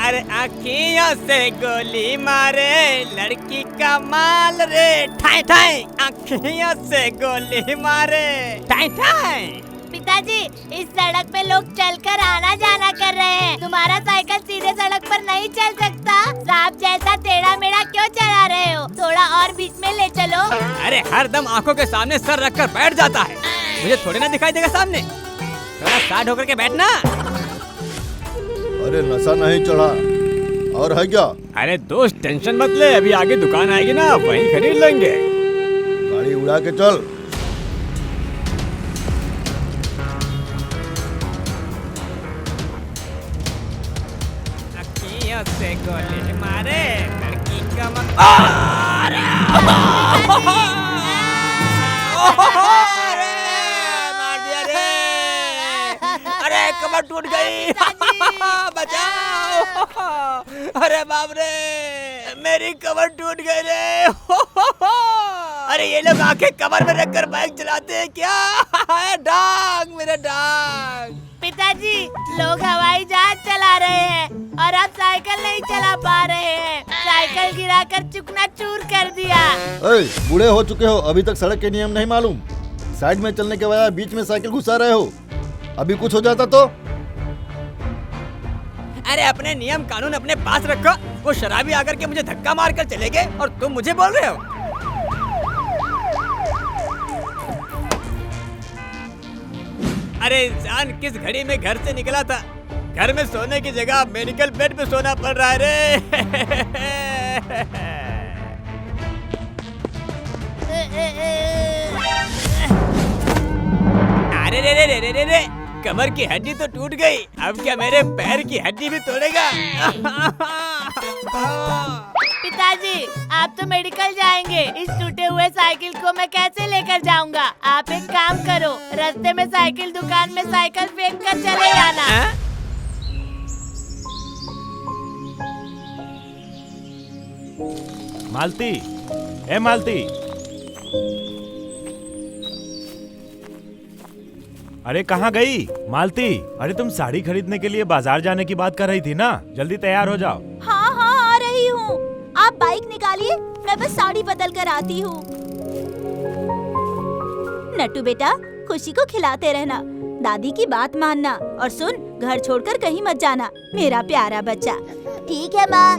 अरे आँखियों से गोली मारे लड़की का माल रे, ठाई ठाई आँखियों से गोली मारे, ठाई ठाई। पिताजी, इस सड़क पे लोग चलकर आना जाना कर रहे हैं। तुम्हारा साइकिल सीधे सड़क पर नहीं चल सकता। सांप जैसा टेढ़ा मेढ़ा क्यों चला रहे हो? थोड़ा और बीच में ले चलो। अरे हर दम आँखों के सामने सर रखकर बैठ जाता है, मुझे थोड़ी ना दिखाई देगा सामने। थोड़ा साइड होकर के बैठना। अरे नशा नहीं चढ़ा और है क्या? अरे दोस्त टेंशन मत ले, अभी आगे दुकान आएगी ना, वहीं खरीद लेंगे। गाड़ी उड़ा के चल। अखियों से गोली मारे लड़की का मार दिया रे। अरे कमर टूट गई। बचाओ। अरे बाप रे, मेरी कमर टूट गई रे। अरे ये लोग आंखें कमर में रखकर बाइक चलाते हैं क्या? डांग, मेरे डांग। पिताजी, लोग हवाई जहाज चला रहे हैं और आप साइकिल नहीं चला पा रहे हैं। साइकिल गिराकर चूकना-चूर कर दिया। ओए, बूढ़े हो चुके हो, अभी तक सड़क के नियम नहीं मालूम? साइड में चलने के बजाय बीच में साइकिल घुसा रहे हो। अभी कुछ हो जाता तो? अरे अपने नियम कानून अपने पास रखो। वो शराबी आकर के मुझे धक्का मार कर चले गए और तुम मुझे बोल रहे हो। अरे इंसान किस घड़ी में घर से निकला था? घर में सोने की जगह मेडिकल बेड पे सोना पड़ रहा है रे। अरे रे रे रे रे रे रे, कमर की हड्डी तो टूट गई, अब क्या मेरे पैर की हड्डी भी तोड़ेगा? पिताजी, आप तो मेडिकल जाएंगे, इस टूटे हुए साइकिल को मैं कैसे लेकर जाऊंगा? आप एक काम करो, रास्ते में साइकिल दुकान में साइकिल फेंक कर चले जाना। मालती, ए मालती, अरे कहाँ गई मालती? अरे तुम साड़ी खरीदने के लिए बाजार जाने की बात कर रही थी ना, जल्दी तैयार हो जाओ। हाँ हाँ आ रही हूँ, आप बाइक निकालिए, मैं बस साड़ी बदल कर आती हूँ। नट्टू बेटा, खुशी को खिलाते रहना, दादी की बात मानना और सुन, घर छोड़कर कहीं मत जाना, मेरा प्यारा बच्चा। ठीक है माँ।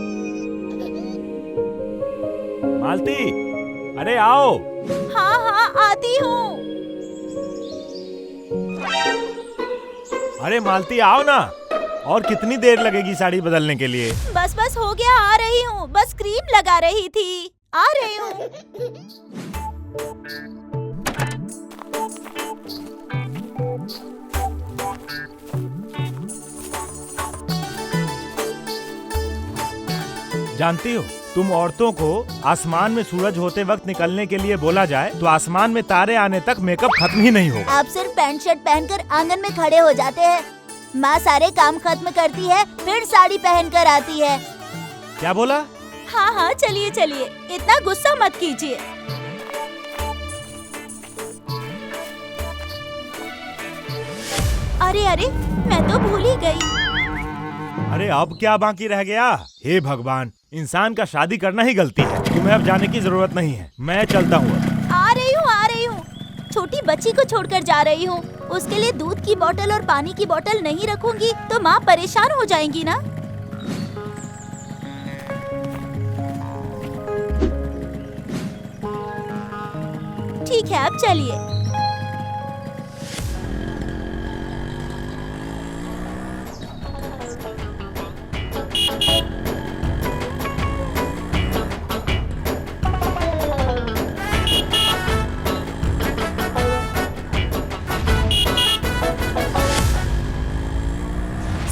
मालती, अरे आओ। हाँ हाँ आती हूँ। अरे मालती आओ ना, और कितनी देर लगेगी साड़ी बदलने के लिए? बस बस हो गया, आ रही हूँ, बस क्रीम लगा रही थी, आ रही हूँ। जानती हो, तुम औरतों को आसमान में सूरज होते वक्त निकलने के लिए बोला जाए तो आसमान में तारे आने तक मेकअप खत्म ही नहीं होगा। आप सिर्फ पैंट शर्ट पहनकर आंगन में खड़े हो जाते हैं, माँ सारे काम खत्म करती है, फिर साड़ी पहनकर आती है। क्या बोला? हाँ हाँ चलिए चलिए, इतना गुस्सा मत कीजिए। अरे अरे, मैं तो भूल ही गई। अरे अब क्या बाकी रह गया? हे भगवान, इंसान का शादी करना ही गलती है। तुम्हें अब जाने की जरूरत नहीं है, मैं चलता हूँ। आ रही हूँ। छोटी बच्ची को छोड़कर जा रही हूँ, उसके लिए दूध की बोतल और पानी की बोतल नहीं रखूंगी तो माँ परेशान हो जाएंगी ना। ठीक है, अब चलिए।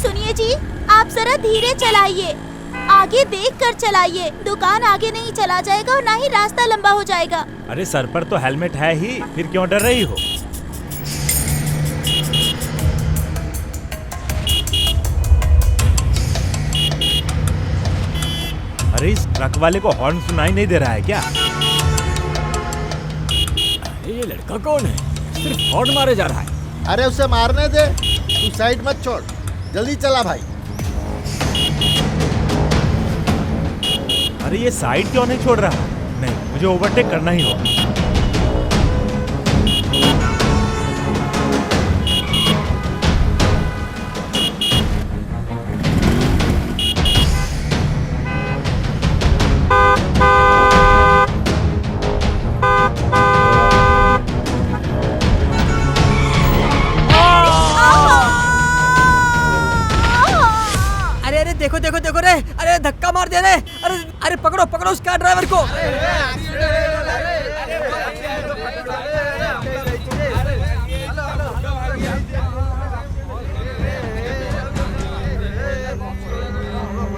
सुनिए जी, आप जरा धीरे चलाइए, आगे देख कर चलाइए, दुकान आगे नहीं चला जाएगा और ना ही रास्ता लंबा हो जाएगा। अरे सर पर तो हेलमेट है ही, फिर क्यों डर रही हो? अरे इस ट्रक वाले को हॉर्न सुनाई नहीं दे रहा है क्या? अरे ये लड़का कौन है? सिर्फ हॉर्न मारे जा रहा है। अरे उसे मारने दे, तू साइड मत छोड़, जल्दी चला भाई। अरे ये साइड क्यों नहीं छोड़ रहा? नहीं, मुझे ओवरटेक करना ही होगा। अरे अरे देखो देखो देखो रे, अरे धक्का मार दे रे, अरे अरे पकड़ो पकड़ो उस कार ड्राइवर को।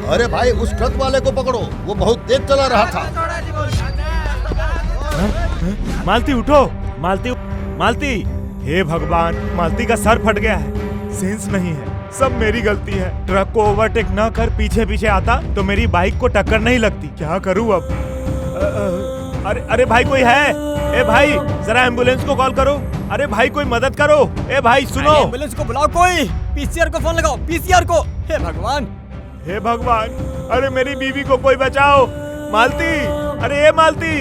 अरे भाई उस ट्रक वाले को पकड़ो, वो बहुत तेज चला रहा था। मालती उठो, मालती मालती। हे भगवान, मालती का सर फट गया है। सेंस नहीं है, सब मेरी गलती है। ट्रक को ओवरटेक न कर पीछे पीछे आता तो मेरी बाइक को टक्कर नहीं लगती। क्या करूं अब? अरे अरे भाई कोई है? ए भाई जरा एम्बुलेंस को कॉल करो। अरे भाई कोई मदद करो। ए भाई सुनो, एम्बुलेंस को बुलाओ, कोई पीसीआर को फोन लगाओ, पीसीआर को। हे भगवान, हे भगवान, अरे मेरी बीवी को कोई बचाओ। मालती, अरे ए मालती।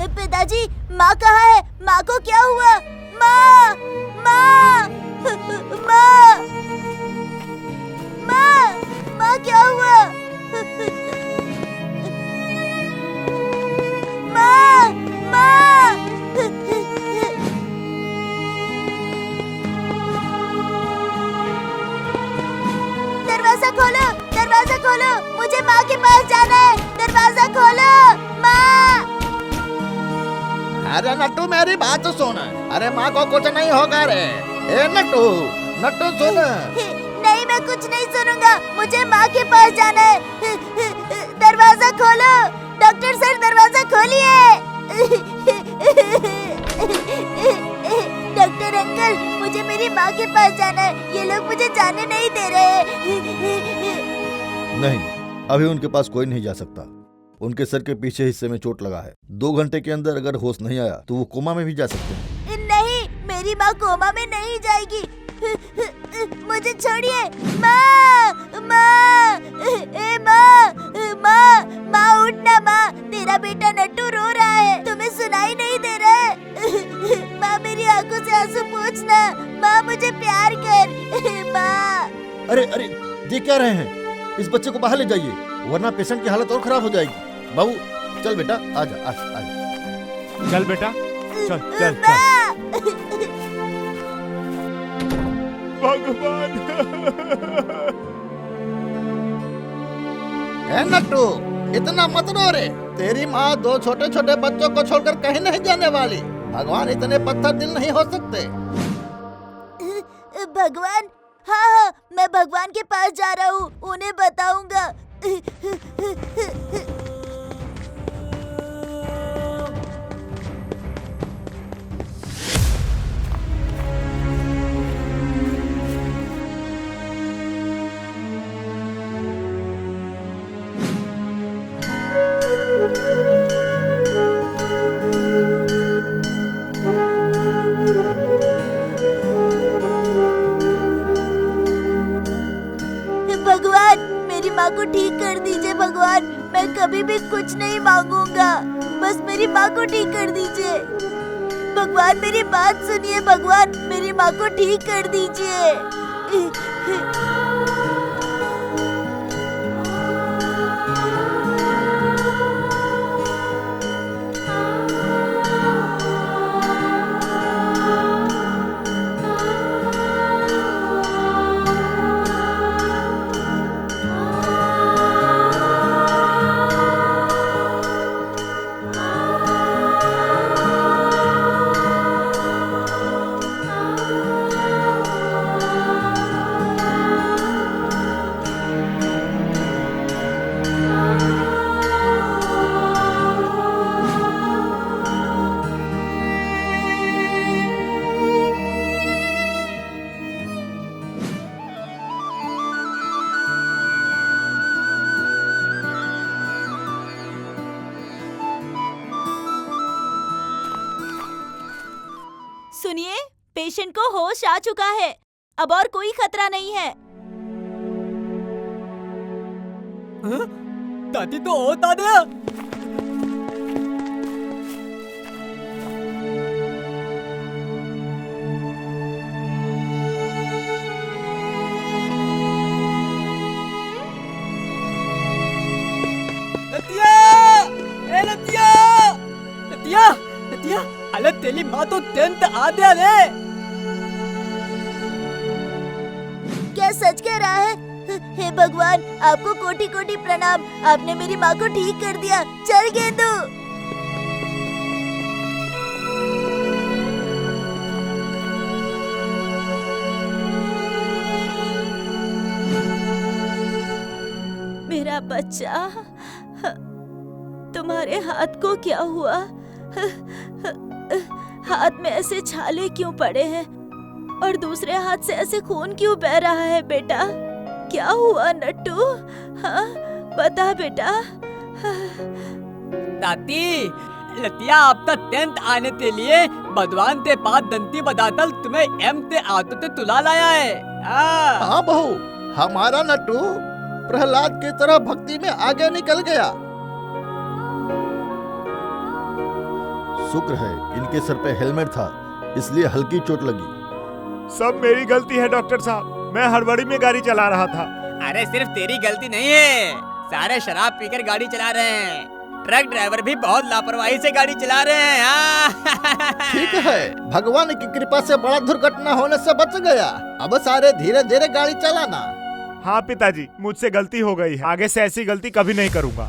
पिताजी, माँ कहाँ है? माँ को क्या हुआ? माँ, माँ, माँ, माँ, माँ क्या हुआ? माँ, माँ, दरवाजा खोलो, दरवाजा खोलो, मुझे माँ के पास जाना है। दरवाजा खोलो, माँ। अरे नट्टू मेरी बात सुन। अरे माँ को कुछ नहीं होगा रे। ए नट्टू, नट्टू सुन। नहीं, मैं कुछ नहीं सुनूंगा। मुझे माँ के पास जाना है। दरवाजा खोलो, डॉक्टर सर, दरवाजा खोलिए। डॉक्टर अंकल, मुझे मेरी माँ के पास जाना है। ये लोग मुझे जाने नहीं दे रहे। नहीं, अभी उनके पास कोई नहीं जा सकता। उनके सर के पीछे हिस्से में चोट लगा है। 2 घंटे के अंदर अगर होश नहीं आया तो वो कोमा में भी जा सकते हैं। नहीं, मेरी माँ कोमा में नहीं जाएगी। मुझे छोड़िए। माँ, माँ, ए माँ, माँ, माँ उठना। माँ, तेरा बेटा नट्टू रो रहा है, तुम्हें सुनाई नहीं दे रहा है? माँ, मेरी आंखों से आंसू पोंछना। माँ, मुझे प्यार कर। माँ। अरे अरे, देख क्या रहे हैं? इस बच्चे को बाहर ले जाइए, वरना पेशेंट की हालत और खराब हो जाएगी। बाबू चल बेटा, आजा आजा आजा। चल बेटा, चल चल चल। भगवान। ए नट्टू, इतना मत रो रे। तेरी माँ 2 छोटे छोटे बच्चों को छोड़कर कहीं नहीं जाने वाली। भगवान इतने पत्थर दिल नहीं हो सकते। भगवान? हाँ हाँ, मैं भगवान के पास जा रहा हूँ, उन्हें बताऊंगा। भगवान, मेरी माँ को ठीक कर दीजिए। भगवान, मैं कभी भी कुछ नहीं मांगूंगा, बस मेरी माँ को ठीक कर दीजिए। भगवान, मेरी बात सुनिए। भगवान, मेरी माँ को ठीक कर दीजिए। सुनिए, पेशेंट को होश आ चुका है, अब और कोई खतरा नहीं है। दादी तो हो दादा। लतिया, ए लतिया, लतिया, लतिया, अरे तेरी माँ तो टेंथ आधे आधे। क्या सच कह रहा है? हे भगवान, आपको कोटि कोटि प्रणाम, आपने मेरी माँ को ठीक कर दिया। चल गेंदू। मेरा बच्चा, तुम्हारे हाथ को क्या हुआ? हाथ में ऐसे छाले क्यों पड़े हैं और दूसरे हाथ से ऐसे खून क्यों बह रहा है बेटा? क्या हुआ नट्टू? हाँ, बता बेटा। दादी, लतिया आपका टेंथ आने के लिए भगवान ते पास दंती बदातल तुम्हें एम ते आतो ते तुला लाया है। हाँ बहू, हमारा नट्टू प्रहलाद की तरह भक्ति में आगे निकल गया। शुक्र है इनके सर पे हेलमेट था, इसलिए हल्की चोट लगी। सब मेरी गलती है डॉक्टर साहब, मैं हड़बड़ी में गाड़ी चला रहा था। अरे सिर्फ तेरी गलती नहीं है, सारे शराब पीकर गाड़ी चला रहे हैं। ट्रक ड्राइवर भी बहुत लापरवाही से गाड़ी चला रहे हैं। हाँ। ठीक है, भगवान की कृपा से बड़ा दुर्घटना होने से बच गया। अब सारे धीरे धीरे गाड़ी चलाना। हाँ पिताजी, मुझसे गलती हो गई है, आगे से ऐसी गलती कभी नहीं करूँगा।